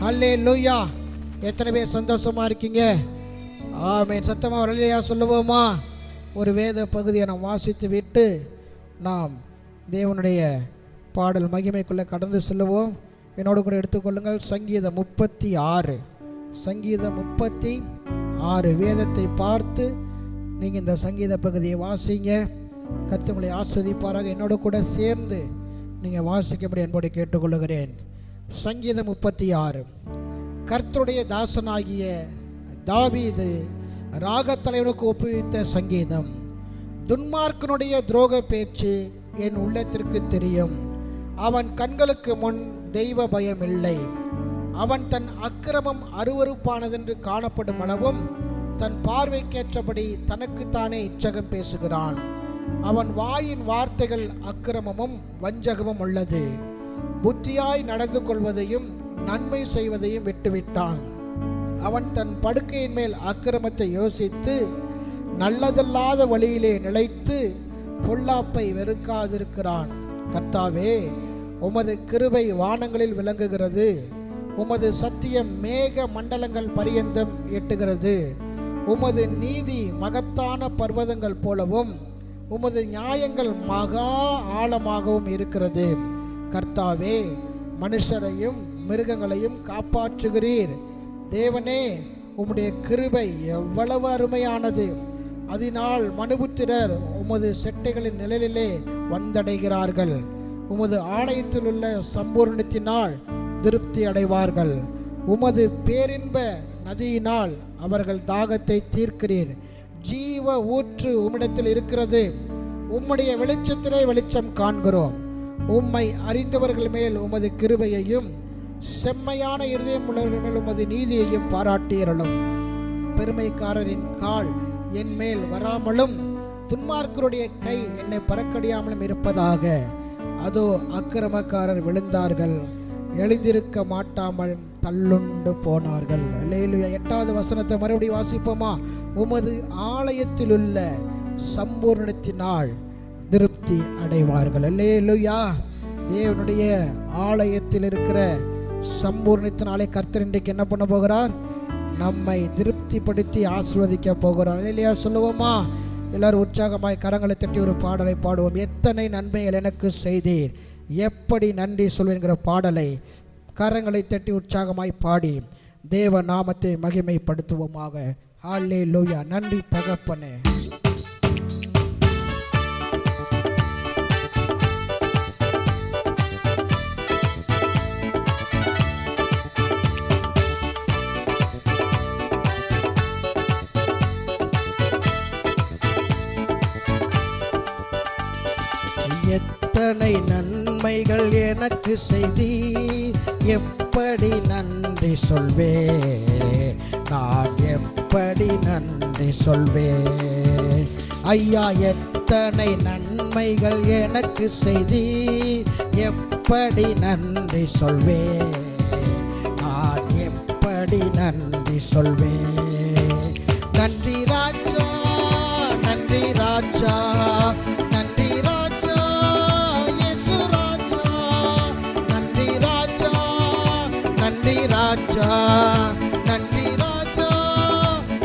ஹல்லேலூயா. எத்தனை பேர் சந்தோஷமா இருக்கீங்க? ஆமென். சத்தமாக ஹல்லேலூயா சொல்லுவோமா? ஒரு வேத பகுதியை நாம் வாசித்து விட்டு நாம் தேவனுடைய பாடல் மகிமைக்குள்ளே கடந்து செல்லுவோம். என்னோடு கூட எடுத்துக்கொள்ளுங்கள். சங்கீதம் 36. சங்கீதம் 36 வேதத்தை பார்த்து நீங்கள் இந்த சங்கீத பகுதியை வாசிங்க. கர்த்தர் உங்களை ஆஸ்வதிப்பாராக. என்னோடு கூட சேர்ந்து நீங்கள் வாசிக்கும்படி என்பதை கேட்டுக்கொள்ளுகிறேன். சங்கீதம் 36. கர்த்தருடைய தாசனாகிய தாவீது ராகத்தலைவனுக்கு ஒப்புவித்த சங்கீதம். துன்மார்க்கனுடைய துரோக பேச்சு என் உள்ளத்திற்கு தெரியும். அவன் கண்களுக்கு முன் தெய்வ பயம் இல்லை. அவன் தன் அக்கிரமம் அருவருப்பானதென்று காணப்படும் அளவும் தன் பார்வைக்கேற்றபடி தனக்குத்தானே இச்சகம் பேசுகிறான். அவன் வாயின் வார்த்தைகள் அக்கிரமமும் வஞ்சகமும் உள்ளது. புத்தியாய் நடந்து கொள்வதையும் நன்மை செய்வதையும் விட்டுவிட்டான். அவன் தன் படுக்கையின் மேல் அக்கிரமத்தை யோசித்து நல்லதல்லாத வழியிலே நிலைத்து பொல்லாப்பை வெறுக்காதிருக்கிறான். கர்த்தாவே, உமது கிருபை வானங்களில் விளங்குகிறது. உமது சத்தியம் மேக மண்டலங்கள் பரியந்தம் எட்டுகிறது. உமது நீதி மகத்தான பர்வதங்கள் போலவும் உமது நியாயங்கள் மகா ஆழமாகவும் இருக்கிறது. கர்த்தாவே, மனுஷரையும் மிருகங்களையும் காப்பாற்றுகிறீர். தேவனே, உம்முடைய கிருபை எவ்வளவு அருமையானது. அதனால் மனுபுத்திரர் உமது செட்டைகளின் நிழலிலே வந்தடைகிறார்கள். உமது ஆலயத்தில் உள்ள சம்பூர்ணத்தினால் திருப்தி அடைவார்கள். உமது பேரின்ப நதியினால் அவர்கள் தாகத்தை தீர்க்கிறீர். ஜீவ ஊற்று உம்மிடத்தில் இருக்கிறது. உம்முடைய வெளிச்சத்திலே வெளிச்சம் காண்கிறோம். உம்மை அறிந்தவர்கள் மேல் உமது கிருபையையும் செம்மையான இருதயம் உள்ளவர்கள் மேல் உமது நீதியையும் பாராட்டியறலும். பெருமைக்காரரின் கால் என் மேல் வராமலும் துன்மார்க்கருடைய கை என்னை பறக்கடியாமலும் இருப்பதாக. அதோ அக்கிரமக்காரர் விழுந்தார்கள், எழுந்திருக்க மாட்டாமல் தள்ளுண்டு போனார்கள். அல்லேலூயா. 8வது வசனத்தை மறுபடியும் வாசிப்போமா? உமது ஆலயத்தில் உள்ள சம்பூர்ணத்தினால் திருப்தி அடைவார்கள். அல்லேலூயா. தேவனுடைய ஆலயத்தில் இருக்கிற சம்பூர்ணத்தினாலே கர்த்தர் இன்றைக்கு என்ன பண்ண போகிறார்? நம்மை திருப்திப்படுத்தி ஆசீர்வதிக்க போகிறார். அல்லேலூயா சொல்லுவோமா? எல்லாரும் உற்சாகமாய் கரங்களை தட்டி ஒரு பாடலை பாடுவோம். எத்தனை நன்மைகள் எனக்கு செய்தீர், எப்படி நன்றி சொல்வேங்கிற பாடலை கரங்களை தட்டி உற்சாகமாய் பாடி தேவ நாமத்தை மகிமைப்படுத்துவோமாக. ஹல்லேலூயா. நன்றி தகப்பனே. எத்தனை நன்மைகள் எனக்கு செய்தி, எப்படி நன்றி சொல்வே, நான் எப்படி நன்றி சொல்வே. ஐயா, எத்தனை நன்மைகள் எனக்கு செய்தி, எப்படி நன்றி சொல்வே, நான் எப்படி நன்றி சொல்வே. நன்றி ராஜா, நன்றி ராஜா, ராஜா, நன்றி ராஜா,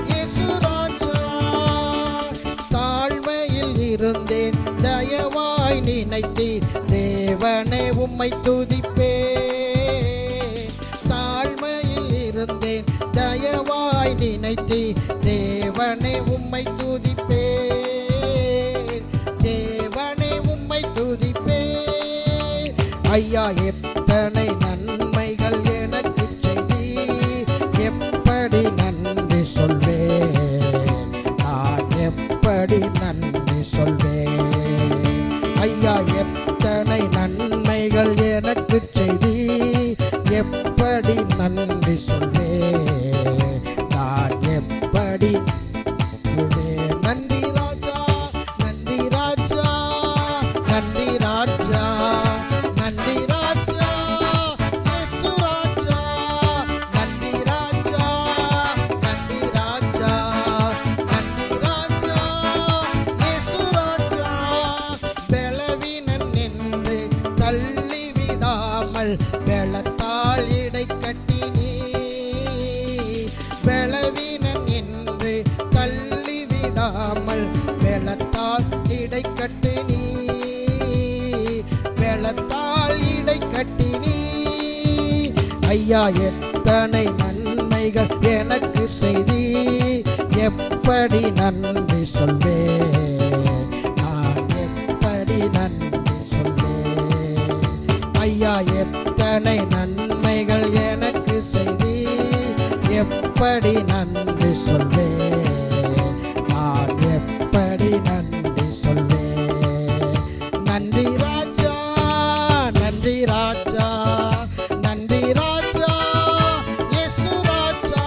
இயேசு ராஜா. தாழ்மையில் இருந்தேன், தயவாய் நினைத்தீர், தேவனே உம்மை துதிப்பே. தாழ்மையில் இருந்தேன், தயவாய் நினைத்தீர், தேவனே உம்மை துதிப்பே. தேவனே உம்மை துதிப்பே. ஐயா, எத்தனை நன்மைகள் எனக்கு செய்தி, எப்படி நன்றி சொல்வே, நான் எப்படி நன்றி சொல்வே. ஐயா, எத்தனை நன்மைகள் எனக்கு செய்தி, எப்படி நன்றி சொல்வே, நான் எப்படி சொல்வே. நன்றி ராஜா, நன்றி ராஜா, நன்றி ராஜா, நன்றி ராஜா, இயேசு ராஜா. நன்றி ராஜா, நன்றி ராஜா, நன்றி ராஜா, இயேசு ராஜா. பலவீனன் என்று தள்ளிவிடாமல் பலத்தால் இடை கட்டி நீ ஐயா எத்தனை நன்மைகள் எனக்கு செய்தி, எப்படி நன்றி சொல்வேன், நான் எப்படி நன்றி சொல்வேன். ஐயா எத்தனை நன்மைகள் எனக்கு செய்தி, எப்படி நன்றி சொல்வேன், நான் எப்படி நன்றி சொல்வேன். நன்றி ராஜா, நன்றி ராஜா, நன்றி ராஜா, இயேசு ராஜா,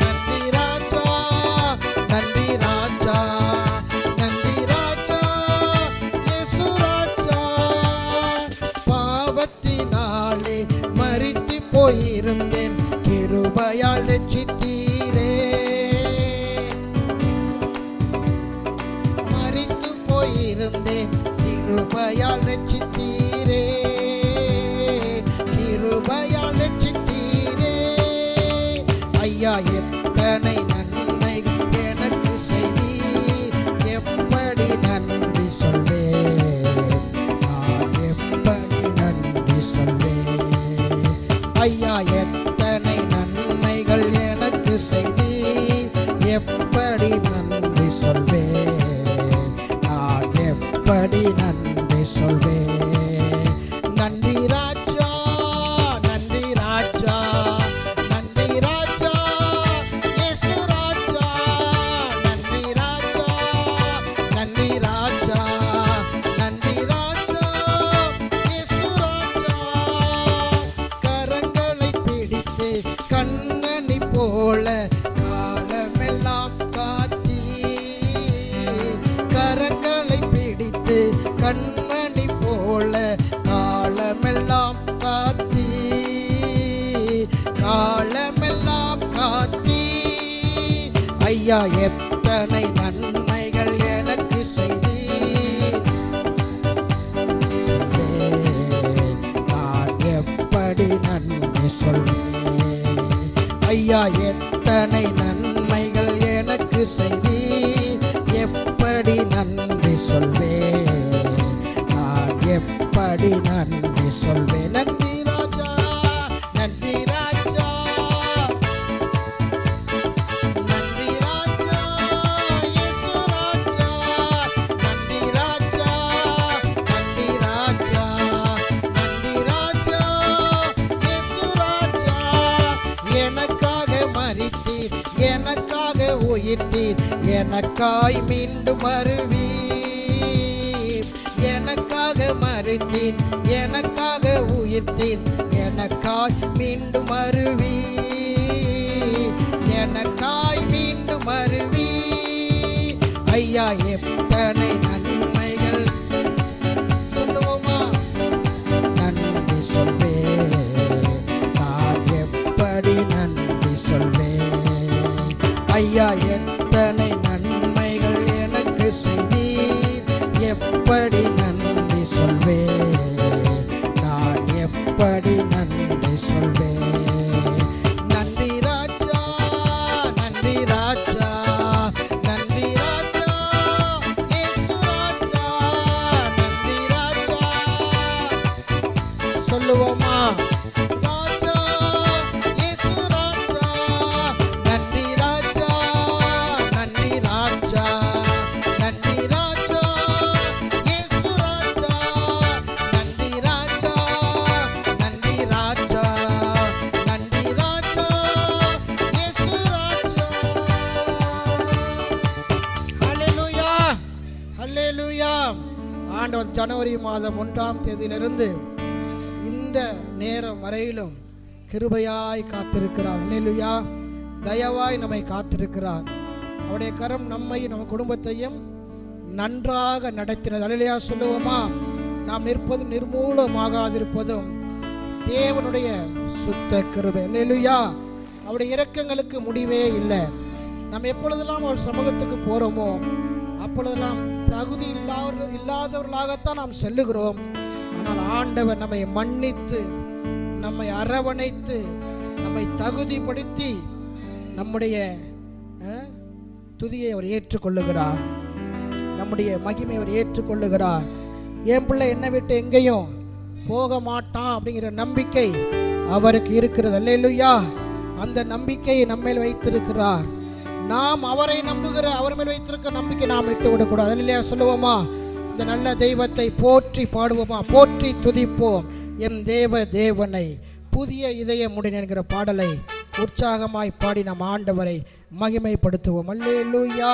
நன்றி ராஜா, நன்றி ராஜா, நன்றி ராஜா, இயேசு ராஜா. பாவத்தினாலே மரித்து போயிருந்தேன், கிருபையால் ரட்சித்தீரே. மரித்து போயிருந்தேன், கிருபையால் ரட்சித்தீரே, கிருபையால் ரட்சித்தீரே. ஐயா எத்தனை நன்மைகள் எனக்கு செய்தி, எப்படி நன்றி சொல்வேன், நான் எப்படி நன்றி சொல்வேன். ஐயா எத்தனை நன்மைகள் எனக்கு செய்தி, எப்படி நன்றி சொல்வேன், நான் எப்படி நன்றி சொல்வேன். நன்றி ராஜா, நன்றி ராஜா, நன்றி ராஜா, இயேசு ராஜா, நன்றி ராஜா, நன்றி ராஜா, நன்றி ராஜா, இயேசு ராஜா. கரங்களை பிடித்து கண்ணனி போல காலமெல்லாம் காத்தி, கரங்களை பிடித்து கண்ணனி போல காலமெல்லாம் காத்தி, காலமெல்லாம் காத்தி. ஐயா எத்தனை நன்மைகள் எனக்கு செய்தி, நான் எப்படி நன்றி சொல்வேன். ஐயா எத்தனை நன்மைகள் எனக்கு செய்தி, எப்படி நன்றி சொல்வேன், நான் எப்படி நன்றி சொல்வேன். நன்றி ராஜா, நன்றி ராஜா, நன்றி ராஜா, இயேசு ராஜா, நன்றி ராஜா, நன்றி ராஜா, நன்றி ராஜா, இயேசு ராஜா. எனக்காக மரித்தீர், எனக்காக உயிர்த்தீர், எனக்காய் மீண்டும் வருவீர். எனக்காக மரித்தீர், எனக்காக உயிர்த்தீர், எனக்காய் மீண்டும் வருவீர், எனக்காய் மீண்டும் வருவீர். ஐயா எத்தனை நன்மைகள் சொல்லுவோமா, நன்றி சொல்வேன், நான் எப்படி நன்றி சொல்வேன். ஐயா எத்தனை நன்மைகள் எனக்கு செய்தி, எப்படி நன்றி சொல்வேன், நான் எப்படி நன்றி சொல்வேன். நன்றி ராஜா, நன்றி ராஜா, நன்றி ராஜா, இயேசு ராஜா, நன்றி ராஜா. சொல்லுவோமா, ராஜா, இயேசு ராஜா, நன்றி ராஜா, நன்றி ராஜா, நன்றி ராஜா, இயேசு ராஜா, நன்றி ராஜா, நன்றி ராஜா, நன்றி ராஜா, இயேசு ராஜா. ஹல்லேலூயா, ஹல்லேலூயா. ஆண்டவர் ஜனவரி மாதம் 1ஆம் தேதியிலிருந்து இந்த நேரம் வரையிலும் கிருபையாய் காத்திருக்கிறார். ஹல்லேலூயா. தயவாய் நம்மை காத்திருக்கிறார். அவருடைய கரம் நம்மை நம்ம குடும்பத்தையும் நன்றாக நடத்தினது. ஹல்லேலூயா சொல்லுவோமா. நாம் நிற்பதும் நிர்மூலமாகாதிருப்பதும் தேவனுடைய சுத்த கிருபை. ஹல்லேலூயா. அவருடைய இரக்கங்களுக்கு முடிவே இல்லை. நாம் எப்பொழுதெல்லாம் அவர் சமூகத்துக்கு போகிறோமோ அப்பொழுதெல்லாம் தகுதி இல்லாதவர்களாகத்தான் நாம் செல்லுகிறோம். ஆனால் ஆண்டவர் நம்மை மன்னித்து, நம்மை அரவணைத்து, நம்மை தகுதிப்படுத்தி நம்முடைய துதியை அவர் ஏற்றுக்கொள்ளுகிறார். நம்முடைய மகிமை அவர் ஏற்றுக்கொள்ளுகிறார். என் பிள்ளை என்னை விட்டு எங்கேயும் போக மாட்டான் அப்படிங்கிற நம்பிக்கை அவருக்கு இருக்கிறது. அல்லேலூயா. அந்த நம்பிக்கையை நம்மேல் வைத்திருக்கிறார். நாம் அவரை நம்புகிற அவர் மேல் வைத்திருக்கிற நம்பிக்கை நாம் விட்டு விடக்கூடாது. இல்லையா? சொல்லுவோமா? இந்த நல்ல தெய்வத்தை போற்றி பாடுவோமா? போற்றி துதிப்போம் எம் தேவனை. புதிய இதயமுடன் என்கிற பாடலை உற்சாகமாய் பாடி நம் ஆண்டவரை மகிமைப்படுத்துவோம். அல்லேலூயா.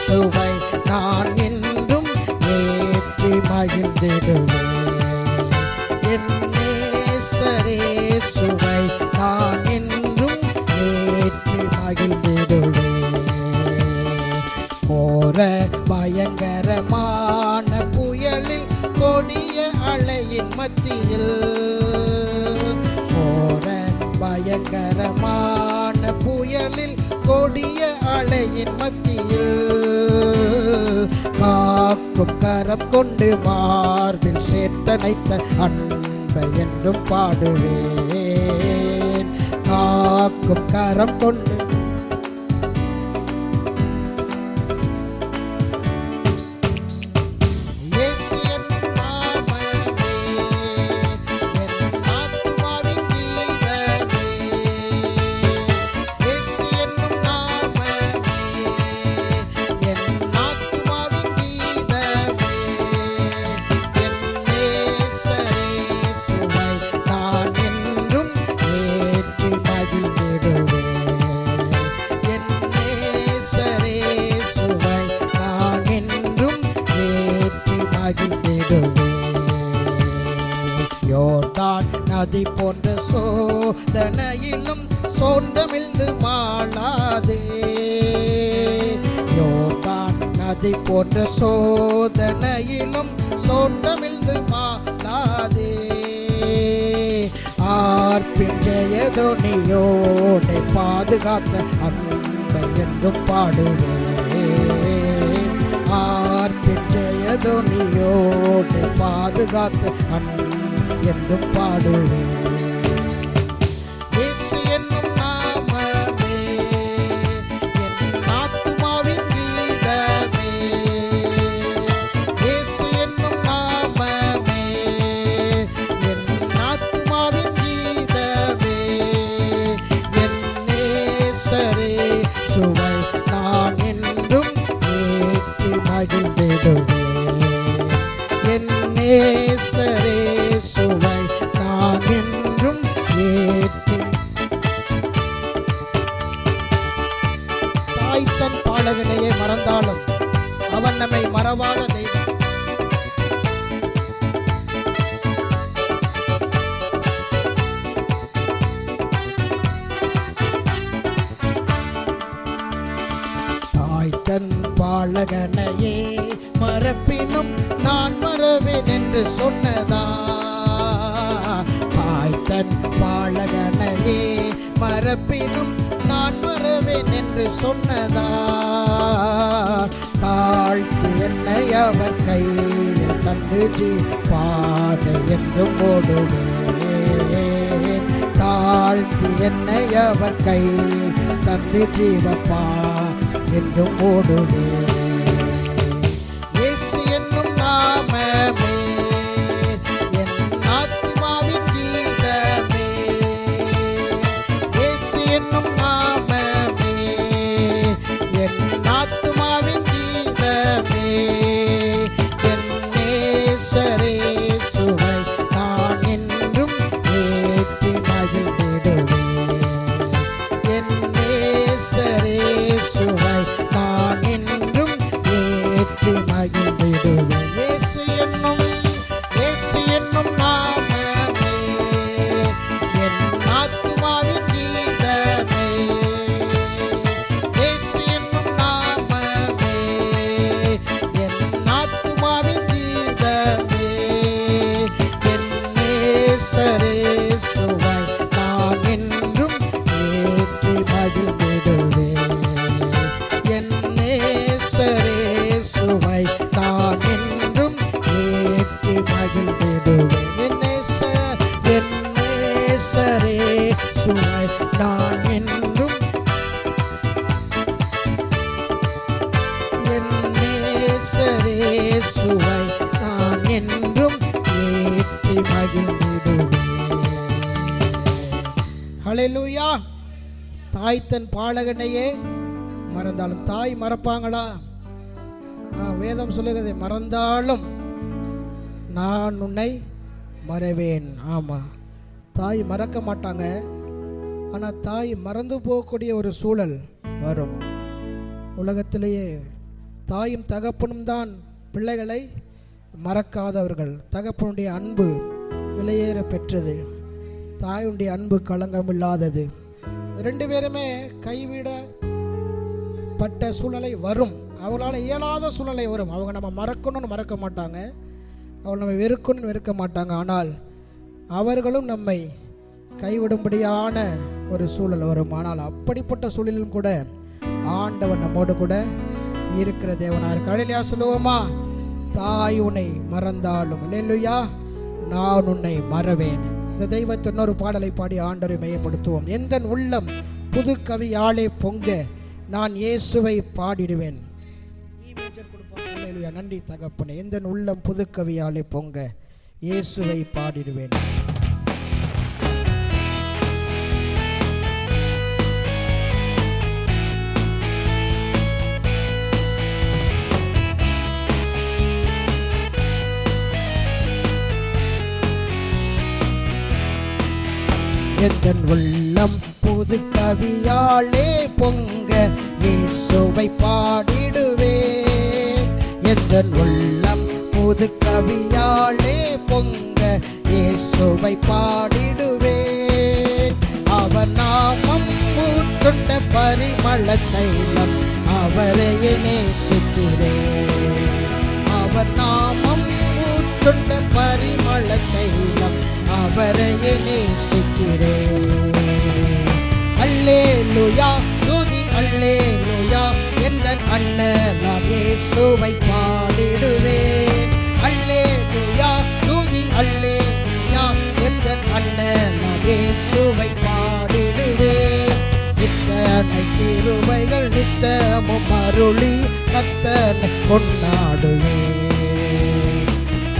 சுவை நான் என்றும் ஏற்றி மகிழ்ந்திடுவேன். என் நேசரே சுவை நான் என்றும் ஏற்றி மகிழ்ந்திடுவேன். போற பயங்கரமான புயலில் கொடிய அலையின் மத்தியில், போற பயங்கரமான புயலில் கொடிய அலையின் மத்தியில் காக்கும் கரம் கொண்டு மார்பில் சேர்த்தனைத்த அன்பை என்றும் பாடுவேன். காக்கும் கரம் கொண்டு யோர்தான் நதி போன்ற சோதனையிலும் சோர்ந்தமிழ்ந்து மாளாதே. யோர்தான் நதி போன்ற சோதனையிலும் சோர்ந்தமிழ்ந்து மாளாதே. ஆர்ப்பின் ஜெயதொனியோடை பாதுகாத்த அன்பை என்றும் பாடுவேன். ஆர்ப்பின் ஜெயதொனியோடை பாதுகாத்த அன்பை என்றும் பாடுவேன். இயேசு என்னும் நாமமே என் ஆத்துமாவின் கீதமே. இயேசு என்னும் நாமமே என் ஆத்துமாவின் கீதமே. என் நேசரே சுவை நான் என்றும் ஏற்றி மகிழ்ந்திடுவேன். என் நேசரே சுவை நான் என்றும் ஏற்றி. தாய் தன் பாலகனையே மறந்தாலும் அவன் நம்மை மறவாத தெய்வம். தாய் தன் பாலகனையே மறப்பினும் நான் மறவேன் என்று சொன்னதா. தாய் தன் பாலகனையே மறப்பினும் நான் மறவேன் என்று சொன்னதா. தாழ்த்தி என்னை அவர் கையில் தந்து பாதை என்றும் ஓடுவேன். தாழ்த்தி என்னை அவர் கை தந்து ஜீவப்பா என்றும் ஓடுவேன். இயேசு என்னும் நாமமே என் ஆத்துமாவின் கீதமே. இயேசு என்னும் நாமமே என் ஆத்துமாவின் கீதமே. என் நேசரே சுவை நான் என்றும் ஏற்றி மகிழ்ந்திடுவேன். என் நேசரே சுவை நான் என்றும் என்றும் ஏற்றி மகிழ்ந்திடுவேன். ஹல்லேலூயா. தாய் தன் பாலகனையே மறந்தாலும், தாய் மறப்பாங்களா? வேதம் சொல்லுகிறதை, மறந்தாலும் நான் உன்னை மறவேன். ஆமாம், தாய் மறக்க மாட்டாங்க. ஆனால் தாய் மறந்து போகக்கூடிய ஒரு சூழல் வரும். உலகத்திலேயே தாயும் தகப்பனும் தான் பிள்ளைகளை மறக்காதவர்கள். தகப்பனுடைய அன்பு விலையேற பெற்றது, தாயுடைய அன்பு களங்கமில்லாதது. ரெண்டு பேருமே கைவிடப்பட்ட சூழ்நிலை வரும். அவங்களால் இயலாத சூழ்நிலை வரும். அவங்க நம்ம மறக்கணும்னு மறக்க மாட்டாங்க, அவங்க நம்ம வெறுக்கணும்னு வெறுக்க மாட்டாங்க. ஆனால் அவர்களும் நம்மை கைவிடும்படியான ஒரு சூழல் வரும். ஆனால் அப்படிப்பட்ட சூழலிலும் கூட ஆண்டவன் நம்மோடு கூட இருக்கிற தேவனாக இருக்கு. அல்லேலூயா சொல்லுவோமா? தாய் உன்னை மறந்தாலும் அல்லேலூயா நான் உன்னை மறவேன். இந்த தெய்வத்தை இன்னொரு பாடலை பாடி ஆண்டவரை மையப்படுத்துவோம். எந்த உள்ளம் புது கவியாலே பொங்க நான் இயேசுவை பாடிடுவேன். அல்லேலூயா. நன்றி தகப்பனே. எந்த உள்ளம் புது கவியாலே பொங்க இயேசுவை பாடிடுவேன். எந்தன் உள்ளம் புது கவியாலே பொங்க இயேசுவை பாடிடுவேன். எந்தன் உள்ளம் புது கவியாலே பொங்க இயேசுவை பாடிடுவேன். அவர் நாமம் ஊற்றுண்ட பரிமள தைலம் அவரையே நேசிக்கிறேன். அவர் நாமம் ஊற்றுண்ட பரிமள தைலம் அவரையே நேசிக்கிறேன். அல்லேலூயா துதி அல்லேலூயா எந்தன் அண்ணன் நான் இயேசுவை பாடிடுவேன். அல்லேலூயா துதி அல்லேலூயா எந்தன் அண்ணன் நான் இயேசுவை பாடிடுவேன். இத்தனை கிருபைகள் நித்தமும் அருளி கர்த்தனை கொண்டாடுவேன்.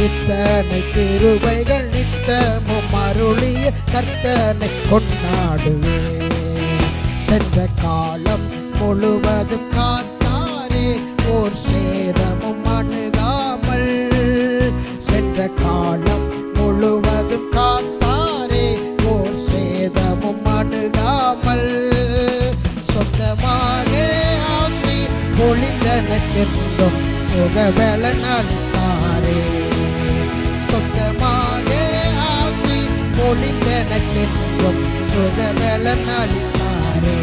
இத்தனை கிருபைகள் நித்தமும் அருளிய கர்த்தனை கொண்டாடுவேன். சென்ற காலம் முழுவதும் காத்தாரே ஓர் சேதமும் அணுகாமல். சென்ற காலம் முழுவதும் காத்தாரே ஓர் சேதமும் அணுகாமல். சொந்தமாக ஆசி பொழிந்தனக்கென்றும் சுகபலன் அளித்தாரே. சொந்தமாக ஆசி பொழிந்தனக்கென்றும் சுகபலன் அளித்தாரே.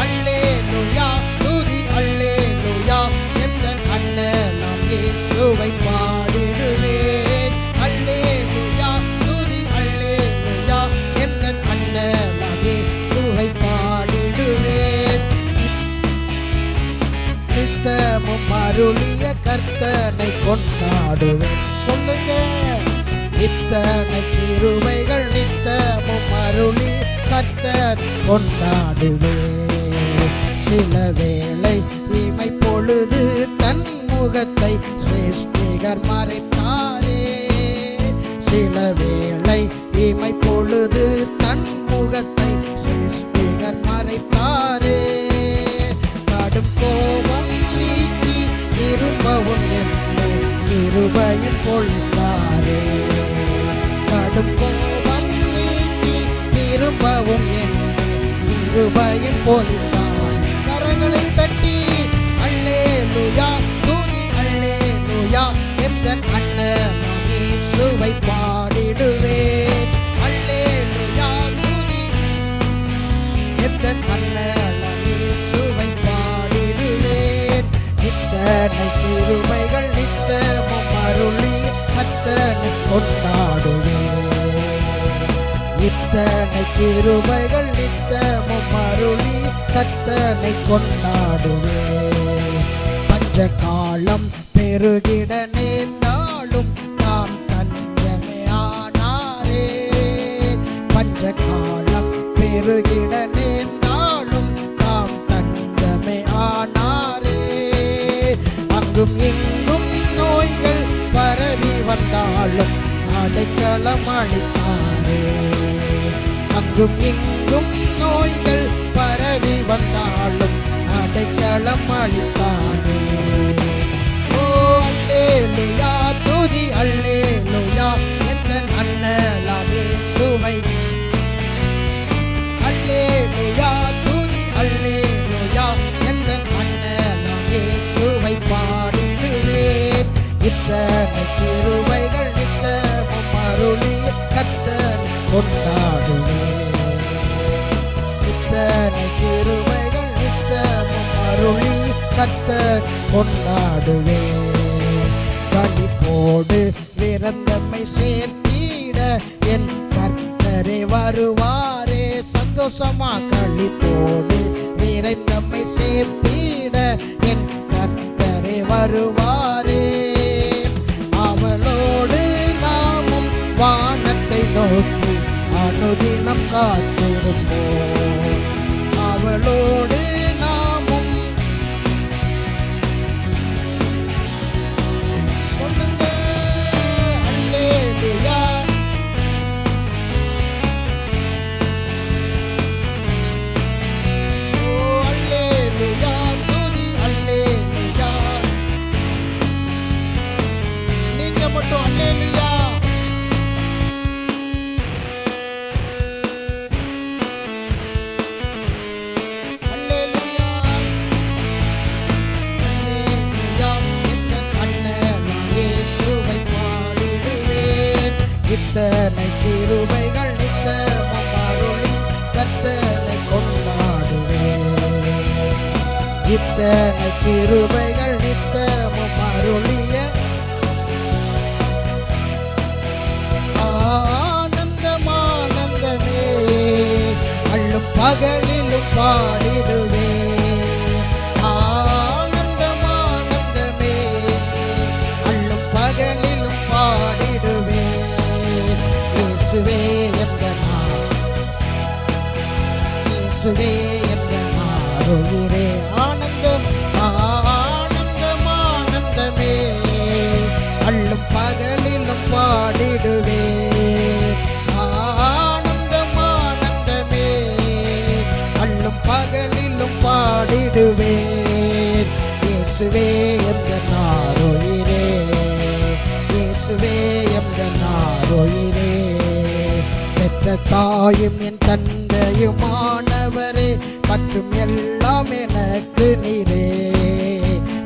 அல்லேலூயா துதி அல்லேலூயா எந்தன் அண்ணன் நான் இயேசுவை பாடிடுவேன். அல்லேலூயா துதி அல்லேலூயா எந்தன் அண்ணன் நான் இயேசுவை பாடிடுவேன். நித்தமும் அருளிய கர்த்தனை கொண்டாடுவேன். சொல்லுங்க. இத்தனை கிருபைகள் நித்தமும் அருளி கர்த்தர் கொண்டாடுவேன். சில வேளை இமை பொழுது தன் முகத்தை சிருஷ்டிகர் மறைத்தாரே. சில வேளை இமை பொழுது தன் முகத்தை சிருஷ்டிகர் மறைத்தாரே. கடும் கோபம் நீக்கி திரும்பவும் என்று கிருபையில் பொழித்தாரே. கடும் கோபம் நீக்கி திரும்பவும் என்று கிருபையில் பொழித்தார். கரங்களை தட்டி அல்லேலூயா துதி அல்லேலூயா எந்தன் அண்ணன் இயேசுவை பாடிடுவேன். அல்லேலூயா துதி எந்தன் அண்ணன் இயேசுவை பாடிடுவேன். இத்தனை கிருபைகள் நித்தமும் அருளி கர்த்தனை கொண்டாடுவேன். இத்தனை கிருபைகள் நித்தமும் அருளி கர்த்தனை கொண்டாடுவேன். பஞ்ச காலம் பெருகிட நேர்ந்தாலும் தாம் தஞ்சமே ஆனாரே. பஞ்ச காலம் பெருகிட நேர்ந்தாலும் தாம் தஞ்சமே ஆனாரே. அங்கும் இங்கும் நோய்கள் வந்தாலும் அடைக்கலம் அளித்தாரே. அங்கும் இங்கும் நோய்கள் பரவி வந்தாலும் அடைக்கலம் அளித்தாரே. ஓ அல்லேலூயா, துதி அல்லேலூயா, எந்தன் அண்ணலாகிய இயேசுவை. அல்லேலூயா, துதி அல்லேலூயா, எந்தன் அண்ணலாகிய இயேசுவை பாடிடுவேன். இத்தனை கிருபைகள் நித்தமும் அருளிய கர்த்தர் கொண்டாடுவேன். இத்தனை கிருபைகள் நித்தமும் அருளி கர்த்தர் கொண்டாடுவேன். களிப்போடு விருந்தம்மை சேர்த்திட என் கர்த்தரே வருவாரே. சந்தோஷமா களிப்போடு விருந்தம்மை சேர்த்திட என் கர்த்தரே வருவாரே. அவளோடு நாமும் வானத்தை நோக்கி அனுதினம் காத்திருப்போம். அவளோடு நாமும் சொல்லுங்க அல்லேலூயா. ஓ அல்லேலூயா, துதி அல்லேலூயா. நீங்க மட்டும் அல்லேலூயா. இத்தனை கிருபைகள் நித்தமும் அருளி கர்த்தரை கொண்டாடுவேன். இத்தனை கிருபைகள் நித்தமும் அருளிய ஆனந்தமானந்தமே அள்ளும் பகலிலும் பாடிடுவேன். ஆனந்தமானந்தமே அள்ளும் பகலிலும் பாடிடுவேன். இயேசுவே எம்பெருமான், இயேசுவே எம்பெருமான் உயிரே. ஆனந்தம் ஆனந்தம் ஆனந்தமே அள்ளும் பகலிலும் பாடிடுவேன். ஆனந்தம் ஆனந்தமே அள்ளும் பகலிலும் பாடிடுவேன். இயேசுவே எம்பெருமான் உயிரே, இயேசுவே எம்பெருமான் உயிரே. பெற்ற தாயும் என் தந்தையுமானவரே, மற்றும் எல்லாம் எனக்கு நீரே.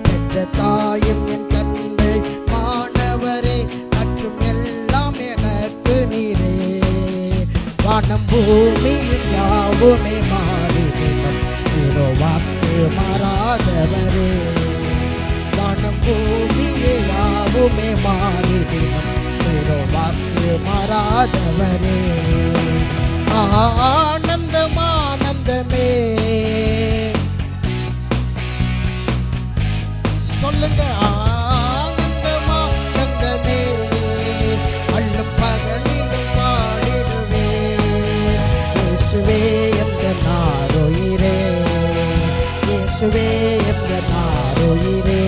பெற்ற தாயும் என் தந்தை மாணவரே, மற்றும் எல்லாம் எனக்கு நீரே. வானம் பூமியும் யாவுமே மாறிவிடும், வாக்கு மாறாதவரே. வானம் பூமியே யாவுமே மாறிவிடும், வாக்கு மாறாதவரே. ஆனந்தம் ஆனந்தமே சொல்லுங்க. ஆனந்தம் ஆனந்தமே அள்ளும் பகலிலும் பாடிடுவேன். இயேசுவே எம்பெருமான் உயிரே, இயேசுவே எம்பெருமான் உயிரே.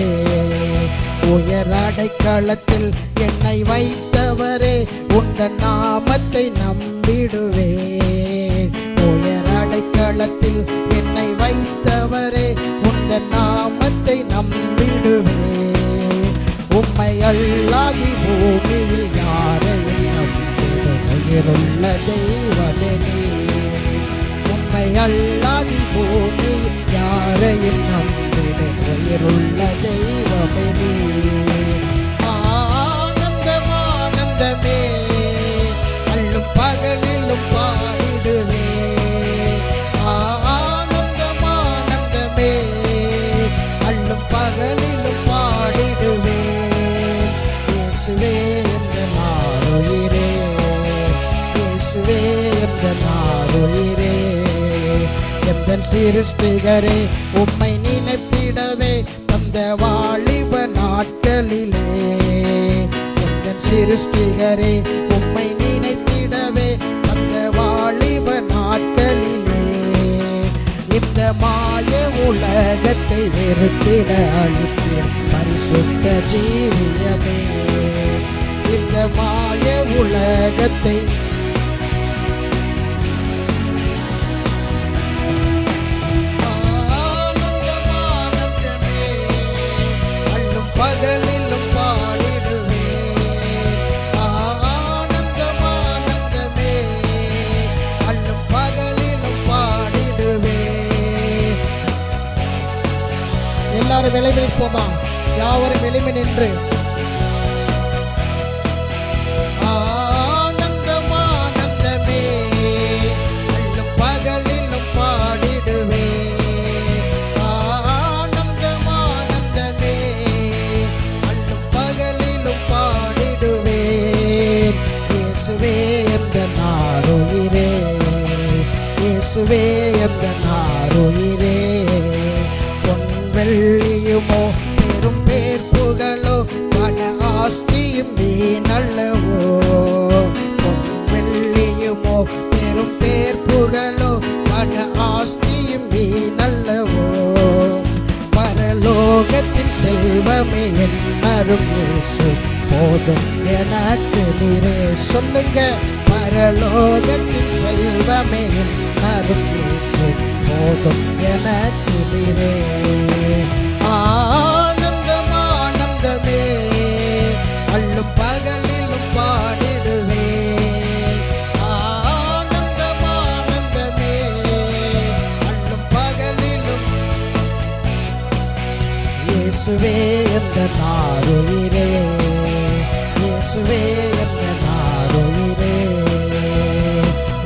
உயர் அடைக்கலத்தில் என்னை வைத்தவரே, உந்தன் நாமத்தை நம்பிடுவேன். உயர் அடைக்கலத்தில் என்னை வைத்தவரே, உந்தன் நாமத்தை நம்பிடுவேன். உம்மை அல்லாதி பூமியில் யாரையும் நம்பிடும் உயிருள்ள தெய்வமே நீர். உம்மை அல்லாதி பூமியில் யாரையும் நம்பிடும் உயிருள்ள தெய்வமே நீர். ஆனந்தம் ஆனந்தமே அள்ளும் பகலிலும் பாடிடுவேன். ஆனந்தம் ஆனந்தமே அள்ளும் பகலிலும் பாடிடுவேன். இயேசுவே எம்பெருமான் உயிரே, இயேசுவே எம்பெருமான் உயிரே. எந்தன் சிருஷ்டிகரே உம்மை நினைத்திடவே தந்த வாலிப நாட்களிலே. எந்தன் சிருஷ்டிகரே உம்மை நினைத்திடவே தந்த வாலிப நாட்களிலே. இந்த மாய உலகத்தை வெறுத்திட அளித்தீர் பரிசுத்த ஜீவியமே. இந்த மாய உலகத்தை ஆனந்தமானந்தமே அள்ளும் பகலிலும் பாடிடுவேன். ஆனந்தமானந்தமே அள்ளும் பகலிலும் பாடிடுவேன். எல்லாரும் விளைவிப்போமா? யாவரும் எளிமை நின்று ஆனந்தமானந்தமே அள்ளும் பகலிலும் பாடிடுவேன். ஆனந்தமானந்தமே அள்ளும் பகலிலும் பாடிடுவேன். இயேசுவே எந்தன் ஆருயிரே, இயேசுவே எந்தன் ஆருயிரே. வெள்ளியுமோ பெரும் பேர் புகழோ பண ஆஸ்தியும் நீ நல்லவோ. வெள்ளியுமோ பெரும் பேர் புகழோ பண ஆஸ்தியும் நீ நல்லவோ. பரலோகத்தின் செல்வமே என்னரும் இயேசு போதும் எனக்கு நீரே. சொல்லுங்க, பரலோகத்தின் செல்வமே என்னரும் இயேசு போதும் எனக்கு நீரே. ஆனந்தமானந்தமே அள்ளும் பகலிலும் பாடிடுவேன். ஆனந்தமானந்தமே அள்ளும் பகலிலும். இயேசுவே எந்தன் ஆருயிரே, இயேசுவே எந்தன் ஆருயிரே.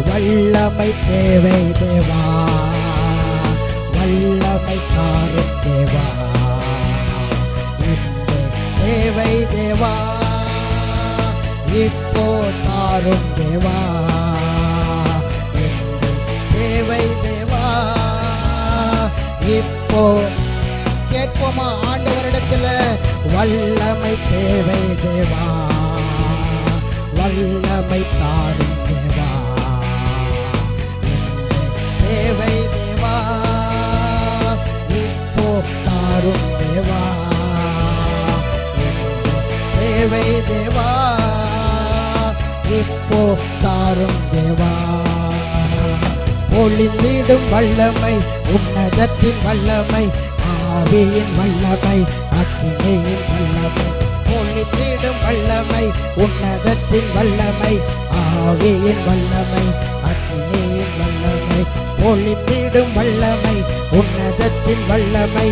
வல்லமை தேவை தேவா, வல்லமை தாரும் தேவா. தேவை தேவா, இப்போ தாரும் தேவா. தேவை தேவா, இப்போ கேட்போமா ஆண்டவரிடத்துல? வல்லமை தேவை தேவா, வல்லமை தாரும் தேவா. தேவை தேவா, இப்போ தாரும் தேவா. தேவை தேவா, இப்போ தாரும் தேவா. பொழிந்திடும் வல்லமை, உன்னதத்தின் வல்லமை, ஆவியின் வல்லமை, அக்கினியின் வல்லமை. பொழிந்திடும் வல்லமை, உன்னதத்தின் வல்லமை, ஆவியின் வல்லமை, அக்கினியின் வல்லமை. பொழிந்திடும் வல்லமை, உன்னதத்தின் வல்லமை,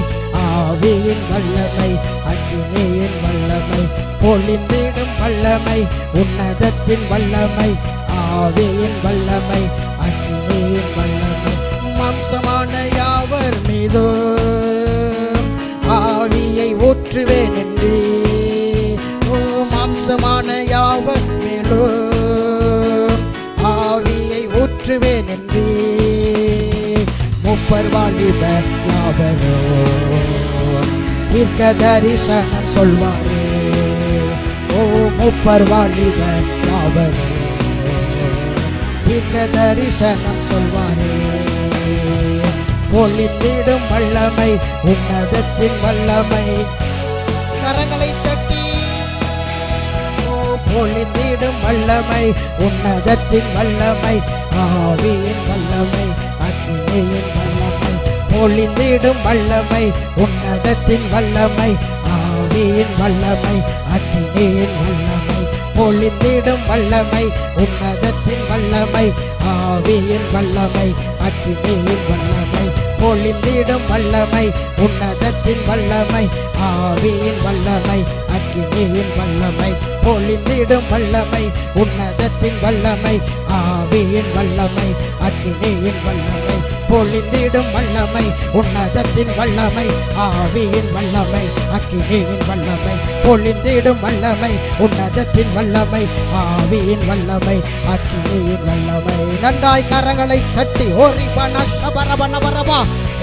ஆவியின் வல்லமை, அக்கினியின் வல்லமை. பொழிந்திடும் வல்லமை, உன்னதத்தின் வல்லமை, ஆவியின் வல்லமை, அக்கினியின் வல்லமை. மாம்சமான யாவர் மீதும் ஆவியை ஊற்றுவேன் என்றே. ஓ, மாம்சமான யாவர் மேலும் ஆவியை ஊற்றுவேன் என்றே. முப்பர் வாலிபர் யாவரோ தீர்க்க தரிசனம் சொல்வாரே. ஓ, முப்பர் வாலிபர் யாவரோ தீர்க்க தரிசனம் சொல்வாரே. பொழிந்திடும் வல்லமை, உன்னதத்தின் வல்லமை. கரங்களை தட்டி ஓ, பொழிந்திடும் வல்லமை, உன்னதத்தின் வல்லமை, ஆவியின் வல்லமை, அக்கினியின் வல்லமை. பொழிந்திடும் வல்லமை, உன்னதத்தின் வல்லமை, ஆவியின் வல்லமை, அக்கினியின் வல்லமை. பொழிந்திடும் வல்லமை, உன்னதத்தின் வல்லமை, ஆவியின் வல்லமை, அக்கினியின் வல்லமை. பொழிந்திடும் வல்லமை, உன்னதத்தின் வல்லமை, ஆவியின் வல்லமை, அக்கினியின் வல்லமை. பொழிந்திடும் வல்லமை, உன்னதத்தின் வல்லமை, ஆவியின் வல்லமை, அக்கினியின் வல்லமை. பொழிந்திடும் வல்லமை, உன்னதத்தின் வல்லமை, ஆவியின் வல்லமை, அக்கினியின் வல்லமை. பொழிந்திடும் வல்லமை, உன்னதத்தின் வல்லமை, ஆவியின் வல்லமை, அக்கினியின் வல்லமை. நன்றாய் கரங்களை தட்டி ஓரி பனஷபரபனபரபா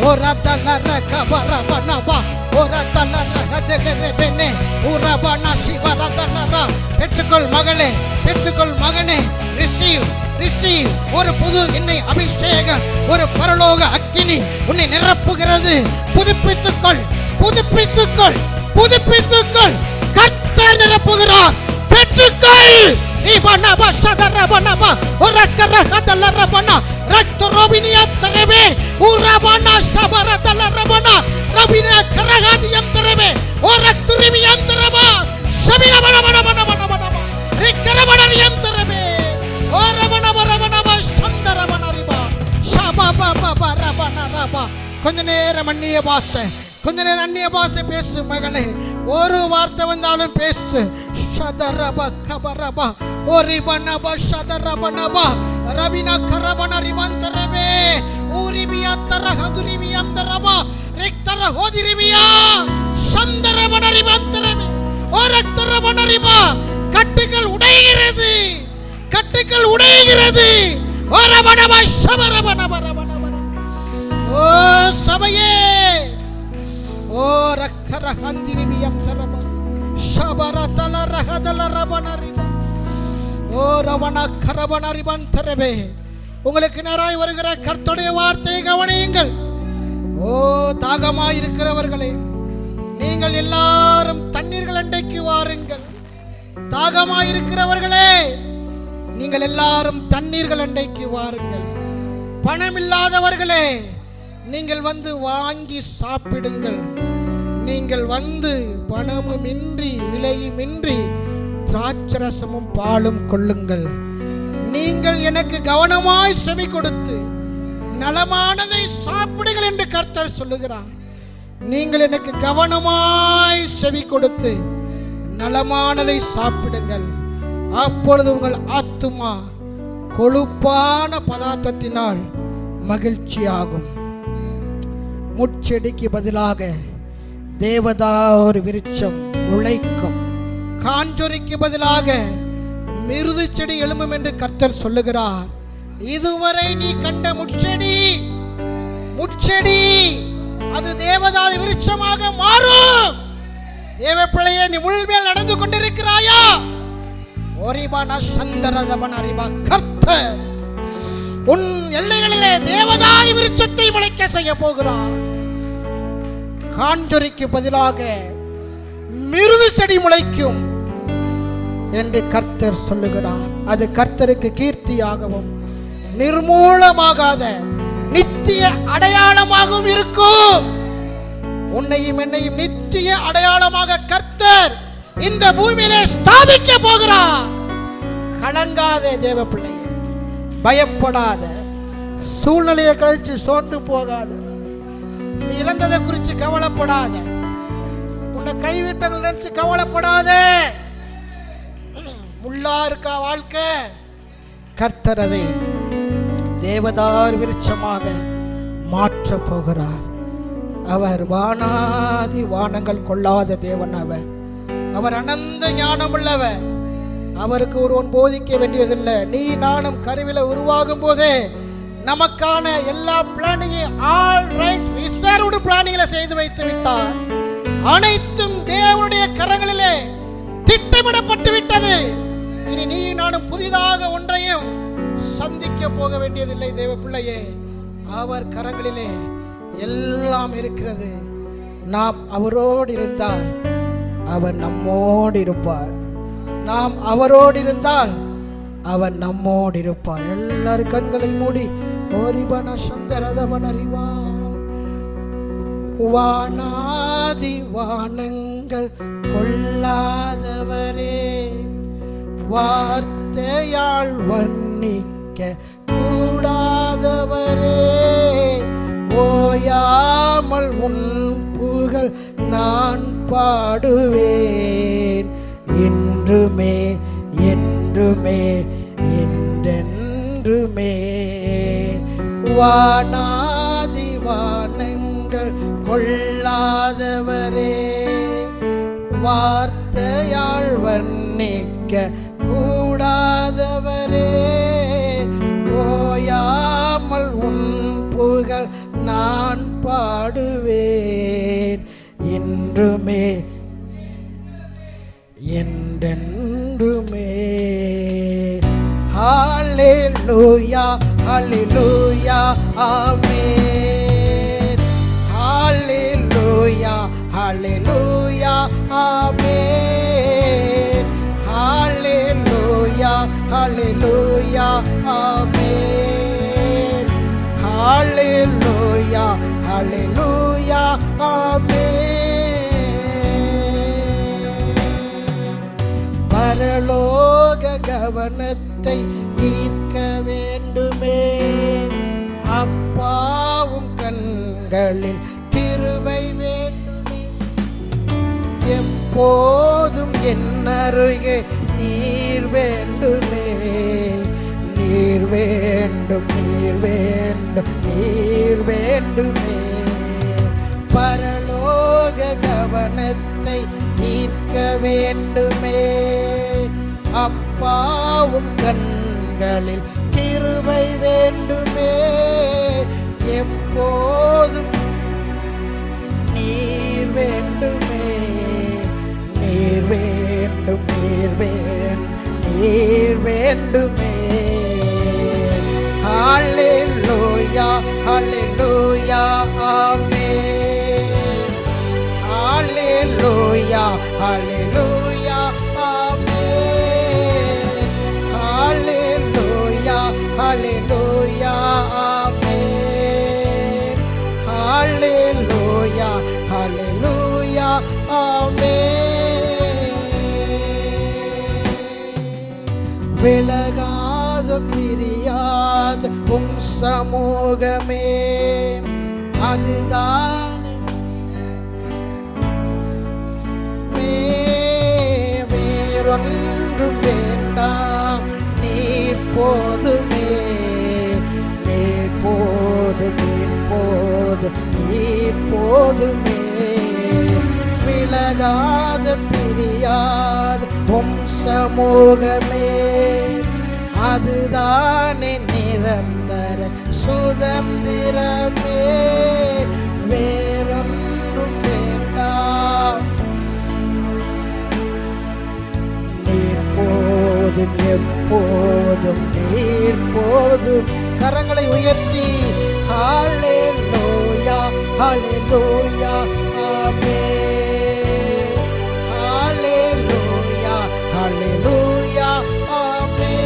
ஓரதலரகபரபனபா ஓரதலரகதெலரெபெனே உரபனஷிபரதலரா. பெற்றுக்கொள் மகளே, பெற்றுக்கொள் மகனே. Receive receive. ஒரு புது எண்ணெய் அபிஷேகம், ஒரு பரலோக அக்கினி உன்னை நிரப்புகிறது. புதுப்பித்துக்கொள், புதுப்பித்துக்கொள், புதுப்பித்துக்கொள். கர்த்தர் நிரப்புகிறார். பெற்றுக்கொள். இவனப சதரபனப ஒரக்கரஹதலரபன ரக்தரோபினியத்தரவே உரபன சபரதலரபன ரபின கரஹதியம் தரவே ஒரக்துரிமியம் தரப சபிரபனபனபனபனபன ரிக்கரபனரியம் தரவே ஒரபனபரபனப சந்தரபனரிப சபபபபரபனரப. கொஞ்ச நேரம் அந்நிய பாஷை, கொஞ்ச நேரம் அந்நிய பாஷை பேசு மகளே. ஒரு வார்த்தை வந்தாலும் பேசு. ஷதரப கபரப ஓரிபனப ஷதரபனப ரபின கரபன ரிபந்தரவே ஊரிபியா தரஹதுரிபியம் தரப ரிக்தர ஹோதிரிபியா சந்தரபன ரிபந்தரவே ஓரக்தரபன ரிப. கட்டுகள் உடைகிறது, கட்டுகள் உடைகிறது. ஓரபனப சபரபனபரபன. ஓ சபையே, ஓ ரக்கரஹந்திரிபியம் தரப உங்களுக்கு நேராய் வருகிற கர்த்தருடைய வார்த்தையை கவனியுங்கள். ஓ தாகமாயிருக்கிறவர்களே, நீங்கள் எல்லாரும் தண்ணீர்கள் அண்டைக்கு வாருங்கள். தாகமாயிருக்கிறவர்களே, நீங்கள் எல்லாரும் தண்ணீர்கள் அண்டைக்கு வாருங்கள். பணமில்லாதவர்களே, நீங்கள் வந்து வாங்கி சாப்பிடுங்கள். நீங்கள் வந்து பணமுமின்றி விலையுமின்றி திராட்சரசமும் பாலும் கொள்ளுங்கள். நீங்கள் எனக்கு கவனமாய் செவி கொடுத்து நலமானதை சாப்பிடுங்கள் என்று கர்த்தர் சொல்லுகிறார். நீங்கள் எனக்கு கவனமாய் செவி கொடுத்து நலமானதை சாப்பிடுங்கள். அப்பொழுது உங்கள் ஆத்துமா கொழுப்பான பதார்த்தத்தினால் மகிழ்ச்சியாகும். முட்செடிக்கு பதிலாக தேவதாரு விருட்சம் உழைக்கும், காஞ்சொரிக்கு பதிலாக மிருது செடி எழும்பும் என்று கர்த்தர் சொல்லுகிறார். இதுவரை நீ கண்ட முட்செடி அது தேவதாரு விருட்சமாக மாறும். தேவ பிள்ளையே, நீ உள்மேல் நடந்து கொண்டிருக்கிறாயா? ஒரிபன சந்தரதபன ரிப. கர்த்தர் உன் எல்லைகளிலே தேவதாரு விருட்சத்தை முளைக்க செய்ய போகிறார். காஞ்சொரிக்கு பதிலாக மிருது செடி முளைக்கும் என்று கர்த்தர் சொல்லுகிறார். அது கர்த்தருக்கு கீர்த்தியாகவும் நிர்மூலமாகாத நித்திய அடையாளமாகவும் இருக்கும். உன்னையும் என்னையும் நித்திய அடையாளமாக கர்த்தர் இந்த பூமியிலே ஸ்தாபிக்க போகிறார். கலங்காதே தேவ பிள்ளை, பயப்படாத, சூழ்நிலையை கழிச்சு சோர்ந்து போகாது. நீ இழந்ததை குறித்து கவலைப்படாத, உன்னை கைவிட்டவர்கள் நினைச்சு கவலைப்படாத. முள்ளா இருக்கா வாழ்க்கை, கர்த்தர் அதை தேவதார் விருட்சமாக மாற்ற போகிறார். அவர் வானாதி வானங்கள் கொள்ளாத தேவன். அவர் அனந்த ஞானம் உள்ளவர். அவருக்கு ஒருவன் போதிக்க வேண்டியதில்லை. நீ நானும் கருவில உருவாகும் போதே நமக்கான எல்லா பிளானிங்கையும் ரிசர்வ்டு பிளானிங்ல செய்து வைத்து விட்டார். அனைத்தும் தேவனுடைய கரங்களிலே திட்டமிடப்பட்டு விட்டது. இனி நீ நானும் புதிதாக ஒன்றையும் சந்திக்க போக வேண்டியதில்லை. தேவ பிள்ளையே, அவர் கரங்களிலே எல்லாம் இருக்கிறது. நாம் அவரோடு இருந்தால் அவர் நம்மோடு இருப்பார். நாம் அவரோடு இருந்தால் அவர் நம்மோடு இருப்பார். எல்லாரும் கண்களை மூடி ஓரிபன சந்தரதபனரிவா. வானாதி வானங்கள் கொள்ளாதவரே, வார்த்தையால் வர்ணிக்க கூடாதவரே, ஓயாமல் உன் புகழ் நான் பாடுவேன். என்றுமே என்றுமே என்றென்றுமே. வானாதி வானங்கள் கொள்ளாதவரே, வார்த்தையால் வர்ணிக்க கூடாதவரே, ஓயாமல் உன் புகழ் நான் பாடுவேன். என்றுமே என்றென்றுமே. ஹல்லேலூயா ஹல்லேலூயா ஆமென். ஹல்லேலூயா ஹல்லேலூயா ஆமென். பரலோக கவனத்தை ஈர்க்க வேண்டுமே. அப்பாவும் கண்களில் கிருபை வேண்டுமே. எப்போதும் என் அருகே நீர் வேண்டுமே. நீர் வேண்டும், நீர் வேண்டும், நீர் வேண்டுமே. பரலோக கவனத்தை ஈர்க்க வேண்டுமே. அப்பாவும் கண்களில் கிருபை வேண்டுமே. எப்போதும் நீர் வேண்டுமே. நீர் வேண்டும், நீர் வேண்டும், நீர் வேண்டுமே. ஹல்லேலூயா, ஹல்லேலூயா, ஆமென். ஹல்லேலூயா, ஹல்லேலூயா, ஆமென். ஹல்லேலூயா, ஹல்லேலூயா, ஆமென். ஹல்லேலூயா, ஹல்லேலூயா, ஆமென். விலகாத பிரியாத உம் சமூகமே அதுதான் வேறொன்றும் வேண்டாம். நீர் போதுமே. நீர் போதும், நீர் போதும், நீர் போதுமே. விலகாத பிரியாத உம் சமூகமே அதுதானே நிரந்தர சுதந்திரமே. வேறொன்றும் வேண்டாம். நீர் போதும், எப்போதும் நீர் போதும். கரங்களை உயர்த்தி ஹல்லேலூயா, ஹல்லேலூயா, ஆமென். ஹல்லேலூயா, ஹல்லேலூயா, ஆமென்.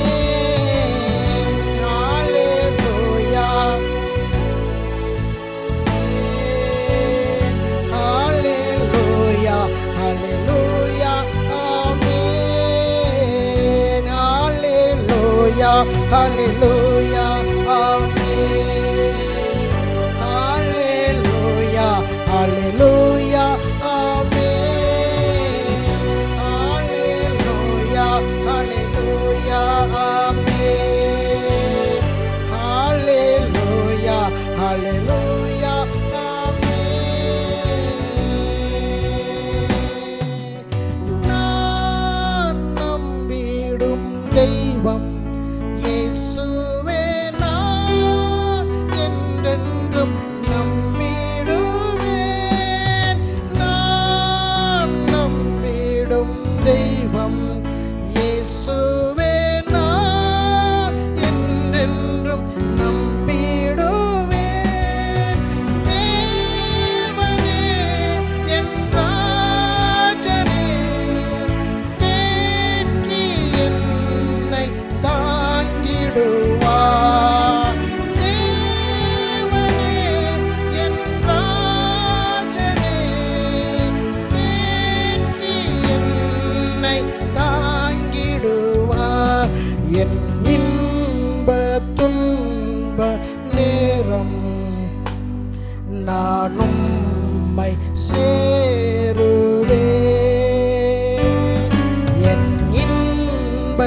ஹல்லேலூயா, ஹல்லேலூயா, ஹல்லேலூயா, ஆமென். ஹல்லேலூயா, ஹல்லேலூயா, ஆமென். ஹல்லேலூயா, ஹல்லேலூயா, ஆமென். ஹல்லேலூயா, ஹல்லேலூயா, ஆமென். ஹல்லேலூயா, ஹல்லேலூயா, ஆமென். நான் நம்பிடும் தெய்வம் இயேசுவே. நான் என்றென்றும் நம்பிடுவேன். நான் நம்பிடும் தெய்வம் இயேசுவே. நான் என்றென்றும் நம்பிடுவேன். தேவனே என் ராஜனே தேற்றி என்னை தாங்கிடுவார். தேவனே என் ராஜனே தேற்றி என்னை தாங்கிடுவார். என் இன்ப துன்ப நேரம் நான் உம்மை சேருவேன். என் இன்ப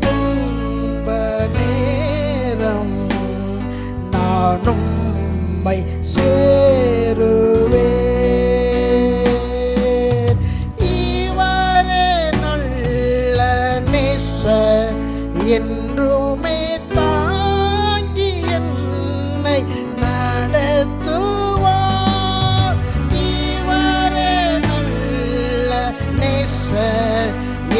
துன்ப நேரம் நான் உம்மை சேருவேன். இவரே நல்ல நேசர் என்றுமே தாங்கி என்னை நடத்துவார். இவரே நல்ல நேசர்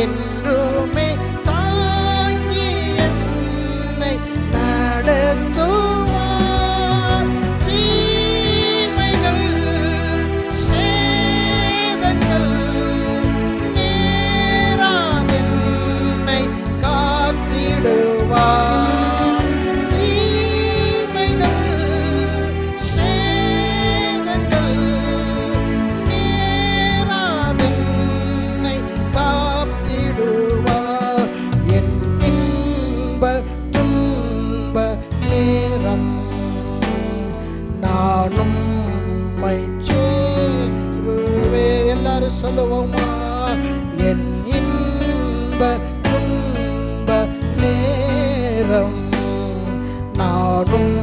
என்றுமே தாங்கி என்னை நடத்துவார். தீமைகள் சேதங்கள் நேராதென்னை காத்திடு துன்ப நேரம் நானும்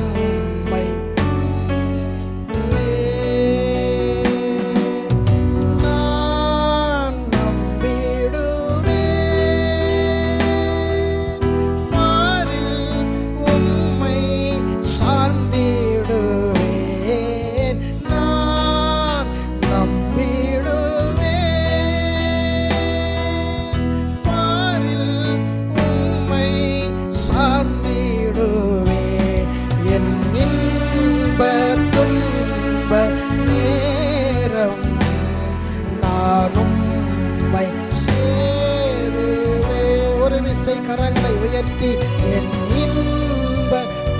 கரங்களை உயர்த்தி என் இன்ப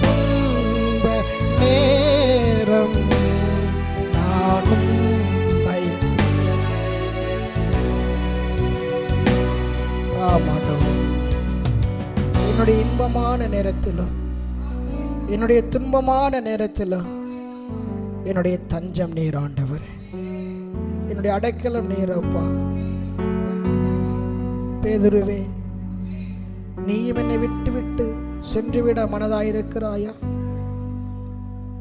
துன்ப நேரம் நானும் என்னுடைய இன்பமான நேரத்திலும் என்னுடைய துன்பமான நேரத்திலும் என்னுடைய தஞ்சம் நீர் ஆண்டவர், என்னுடைய அடைக்கலம் நீரப்பா. பேதுருவே, நீயும் என்னை விட்டு சென்றுவிட மனதாயிருக்கிறாயா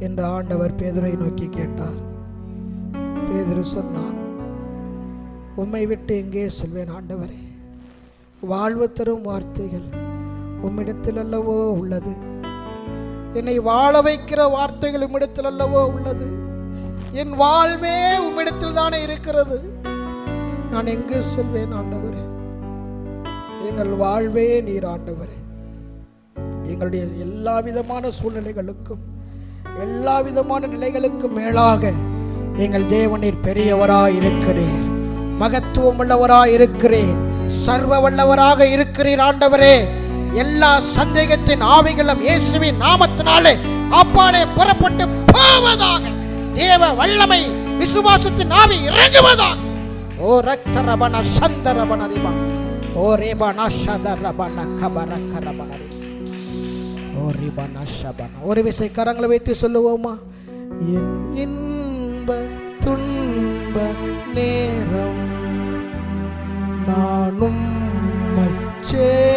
என்று ஆண்டவர் பேதுரை நோக்கி கேட்டார். பேதுரு சொன்னான், உம்மை விட்டு எங்கே செல்வேன் ஆண்டவரே? வாழ்வு தரும் வார்த்தைகள் உம்மிடத்தில் அல்லவோ உள்ளது. என்னை வாழ வைக்கிற வார்த்தைகள் உம்மிடத்தில் அல்லவோ உள்ளது. என் வாழ்வே உம்மிடத்தில் தானே இருக்கிறது. நான் எங்கே செல்வேன் ஆண்டவரே? எங்கள் வாழ்வே நீர் ஆண்டவரே. எங்களுடைய எல்லா விதமான சூழ்நிலைகளுக்கும் எல்லா விதமான நிலைகளுக்கும் மேலாக எங்கள் தேவனீர் பெரியவராய் இருக்கிறீர், மகத்துவம் உள்ளவராய் இருக்கிறீர், சர்வ வல்லவராக இருக்கிறீர் ஆண்டவரே. எல்லா சந்தேகத்தின் ஆவிகளும் இயேசுவின் நாமத்தினாலே அப்பாலே புறப்பட்டு போவதாக. தேவ வல்லமை விசுவாசத்தின் ஆவி இறங்குவதாக. ஓ ரக்தரபன சந்தரபன ரிபா, ஓ ரேபன ஷதரபன கபர கரபன, ஓ ரிபன ஷபன. ஒரு விசை கரங்களை வைத்து சொல்லுவோமா? என் இன்ப துன்ப நேரம் நானும் சேருவேன்.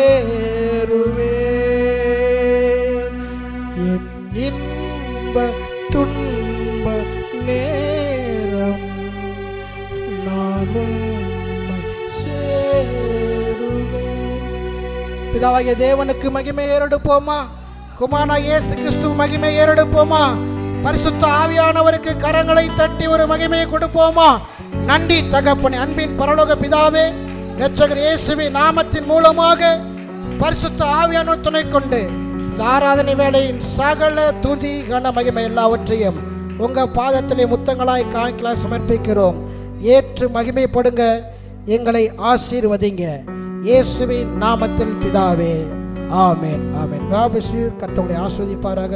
என் இன்ப துன்ப நேரம் நானும் சேருவேன். பிதாவாகிய தேவனுக்கு மகிமை ஏறெடுப்போமா? குமாரனாகிய இயேசு கிறிஸ்து மகிமை ஏறெடுப்போமா? பரிசுத்த ஆவியானவருக்கு கரங்களை தட்டி ஒரு மகிமையை கொடுப்போமா? நன்றி தகப்பனே. அன்பின் பரலோக பிதாவே, இரட்சகர் இயேசுவின் நாமத்தின் மூலமாக பரிசுத்த ஆவியானவர் துணை கொண்டு இந்த ஆராதனை வேளையின் சகல துதி கன மகிமை எல்லாவற்றையும் உங்க பாதத்திலே முத்தங்களாய் காணிக்கையாய் சமர்ப்பிக்கிறோம். ஏற்று மகிமைப்படுங்க, எங்களை ஆசீர்வதிங்க. இயேசுவின் நாமத்தில் பிதாவே, ஆமென் ஆமென். கர்த்தர் உங்களை ஆசீர்வதிப்பாராக.